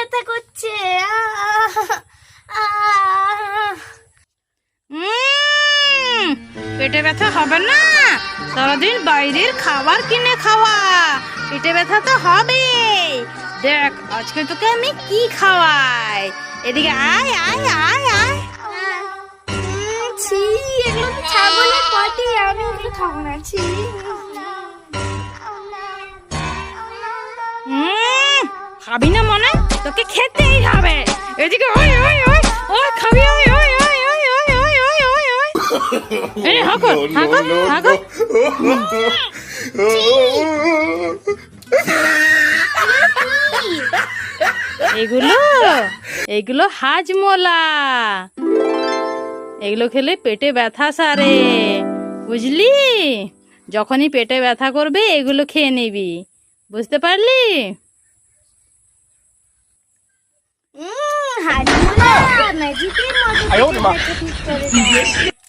ব্যথা করছে। আহ পেটে ব্যথা হবে না, সারাদিন বাইরের খাবার কিনে খাওয়া, পেটে ব্যথা তো হবে। দেখ আজকে তোকে আমি কি খাওয়াই, এদিকে আয় আয় আয় আয়। ছি, এগুলো তো ছাগলের পটি, আমি এগুলো খাবো না। ছি। খাবি না মনে, তোকে খেতেই হবে। এদিকে ওই ওই ওই ওই খাবি, ওই ওই ওই ওই ওই ওই ওই ওই ওই। এই হাঁকো হাঁকো হাঁকো। এগুলো এগুলো হাজমোলা, এগুলো খেলে পেটে ব্যথা সারে, বুঝলি? যখনই পেটে ব্যথা করবে এগুলো খেয়ে নিবি, বুঝতে পারলি? হাজমোলা ম্যাজিকের মতো ঠিক করে দেয়।